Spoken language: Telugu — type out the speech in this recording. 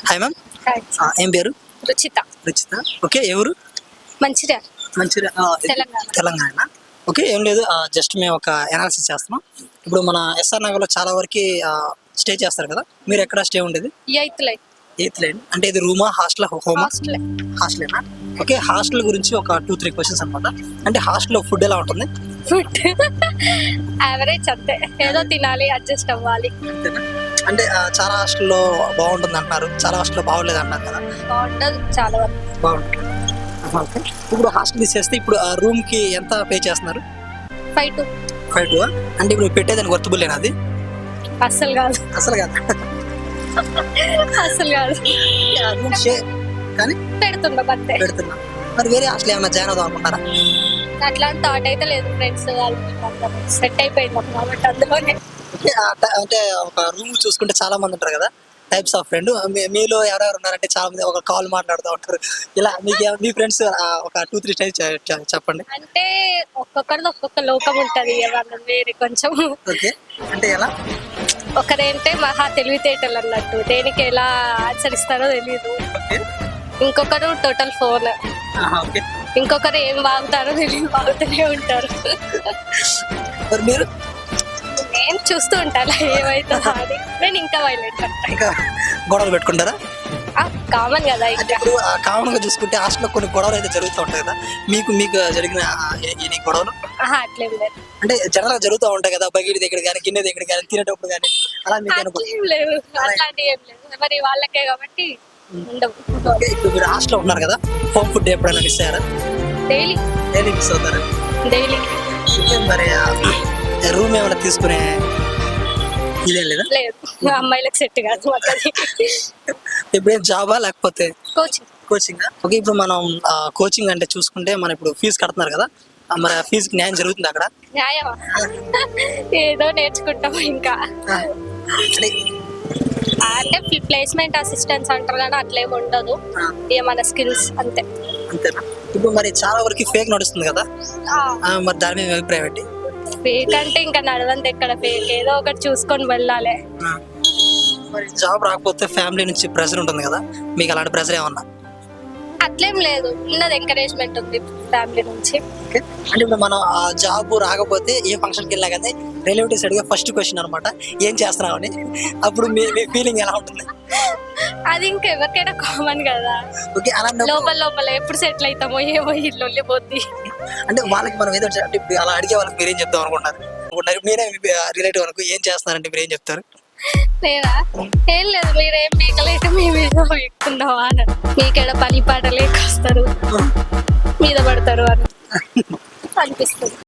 Hi ma'am. హాయ్. ఏం పేరు? రుచిత. రుచిత. ఓకే, ఎవరు? మంచిర్యాల తెలంగాణ. తెలంగాణ. ఓకే, ఏం లేదు, జస్ట్ మేము ఒక అనాలిసిస్ చేస్తున్నాం. ఇప్పుడు మన ఎస్ఆర్ నగర్లో చాలా వరకు స్టే చేస్తారు కదా, మీరు ఎక్కడ స్టే ఉండేది? Eighth line. ఎయిత్ లైన్ అంటే ఇది రూమా, హాస్టల్, హోమా? హాస్టల్. హాస్టలేనా? ఓకే, హాస్టల్ గురించి ఒక 2-3 క్వశ్చన్స్ అనమాట. అంటే హాస్టల్లో ఫుడ్ ఎలా ఉంటుంది? ఫుడ్ యావరేజ్ అంతే, ఏదో తినాలి, అడ్జస్ట్ అవ్వాలి. అంతేనా? అంటే చాలా హాస్టల్లో బాగుంటుంది అంటున్నారు, చాలా హాస్టల్లో బాగోలేదు అంటారు కదా. బాగుండదు చాలా వరకు. బాగుంటుంది. ఓకే, ఇప్పుడు హాస్టల్ తీసేస్తే ఇప్పుడు ఆ రూమ్కి ఎంత పే చేస్తున్నారు? 5 to 5 అంటే ఇప్పుడు పెట్టేదానికి వర్తబుల్లేనా అది? అస్సలు కాదు. అసలు కాదు. అస్సలు కాదు. రూమ్ షేర్ కానీ పెడుతున్నాం అంతే. పెడుతున్నా. మరి వేరే హాస్టల్ ఏమైనా జాయిన్ అవుదాం అనుకుంటారా? అట్లాంటి థాట్ అయితే లేదు. ఫ్రెండ్స్ వాళ్ళు సెట్ అయిపోయింది కాబట్టి అందులోనే. ఓకే, అంటే ఒక రూమ్ చూసుకుంటే చాలా మంది ఉంటారు కదా, టైప్స్ ఆఫ్ ఫ్రెండ్. మీలో ఎవరెవరు ఉన్నారంటే చాలా మంది ఒక కాల్ మాట్లాడుతూ ఉంటారు. ఇలా మీకు మీ ఫ్రెండ్స్ ఒక 2-3 టైప్స్ చెప్పండి. అంటే ఒక్కొక్కరిది ఒక్కొక్క లోకం ఉంటది, ఎవరు వేరే కొంచెం. ఓకే, అంటే ఎలా? ఒకరేంటే మహా తెలివితేటలు అన్నట్టు, దేనికి ఎలా ఆచరిస్తారో తెలియదు. ఓకే. ఇంకొకరు టోటల్ ఫోన్. ఓకే, ఇంకొకరు ఏం వాగుతారో తెలియదు, వాగుతూనే ఉంటారు. మరి మీరు? నేను చూస్తూ ఉంటాను ఏమైతుందో అని. నేను ఇంకా వైలెంట్ అంటా. ఇంకా గొడవలు పెట్టుకుంటారా? కామన్ కదా. అంటే ఇంకా ఇప్పుడు కామన్ గా చూసుకుంటే హాస్టల్లో కొన్ని గొడవలు అయితే జరుగుతూ ఉంటాయి కదా, మీకు మీకు జరిగిన ఈ గొడవలు? అట్లేం లేదు. అంటే జనరల్ గా జరుగుతూ ఉంటాయి కదా, బగిడి దగ్గర కానీ, గిన్నె దగ్గర కానీ, తినేటప్పుడు కానీ, అలా మీకు అట్లేం లేవు. అట్లాంటివి ఏం లేదు, మరి వాళ్ళకే కాబట్టి ఉండవు. ఓకే, ఇప్పుడు మీరు హాస్టల్లో ఉన్నారు కదా, హోమ్ ఫుడ్ ఎప్పుడైనా మిస్ అయ్యారా? డైలీ డైలీ మిస్ అవుతారా? డైలీ. ఓకే, మరి రూమ్ ఏమైనా తీసుకునే ఇదే లేదా? లేదు, అమ్మాయిలకు సెట్ కాదు మాకు అది. ఎప్పుడైనా జాబా లేకపోతే కోచింగ్. కోచింగ్? ఓకే, ఇప్పుడు మనం కోచింగ్ అంటే చూసుకుంటే మనం ఇప్పుడు ఫీజు కడుతున్నారు కదా, మరి ఆ ఫీజుకి న్యాయం జరుగుతుంది అక్కడ? న్యాయమా? ఏదో నేర్చుకుంటాం ఇంకా. అంటే అంటే ప్లేస్మెంట్ అసిస్టెంట్స్ అంటారు కానీ అట్లేం ఉండదు, మన స్కిల్స్ అంతే. అంతేనా? ఇప్పుడు మరి చాలా వరకు ఫేక్ నడుస్తుంది కదా, మరి దాని మీద అభిప్రాయం ఏంటి? ఫేక్ అంటే ఇంకా నడవంది ఎక్కడ ఫేక్, ఏదో ఒకటి చూసుకొని వెళ్ళాలి. మరి జాబ్ రాకపోతే ఫ్యామిలీ నుంచి ప్రెషర్ ఉంటుంది కదా, మీకు అలాంటి ప్రెషర్ ఏమన్నా? అట్లేం లేదు, ఉన్నది ఎంకరేజ్మెంట్ ఉంది ఫ్యామిలీ నుంచి. ఓకే, అంటే ఇప్పుడు మనం ఆ జాబ్ రాకపోతే ఏ ఫంక్షన్కి వెళ్ళా కానీ రిలేటివ్స్ అడిగే ఫస్ట్ క్వశ్చన్ అనమాట, ఏం చేస్తున్నావు అని. అప్పుడు మీ ఫీలింగ్ ఎలా ఉంటుంది? అది ఇంకా ఎవరికైనా కామన్ కదా. ఓకే, అలాంటి లోపల లోపల ఎప్పుడు సెటిల్ అవుతామో ఏమో ఇల్లు వెళ్ళిపోద్ది. అంటే వాళ్ళకి మనం ఏదో అంటే ఇప్పుడు అలా అడిగే వాళ్ళకి మీరు ఏం చెప్తాం అనుకుంటున్నారు? నేనే రిలేటివ్ అనుకో, ఏం చేస్తున్నారంటే మీరు ఏం చెప్తారు? లేదా ఏం లేదు, మీరేం మేకలేక మేము ఏదో ఎక్కుందామా అని, మీకేడ పని పాట లేక వస్తారు మీద పడతారు అని అనిపిస్తుంది.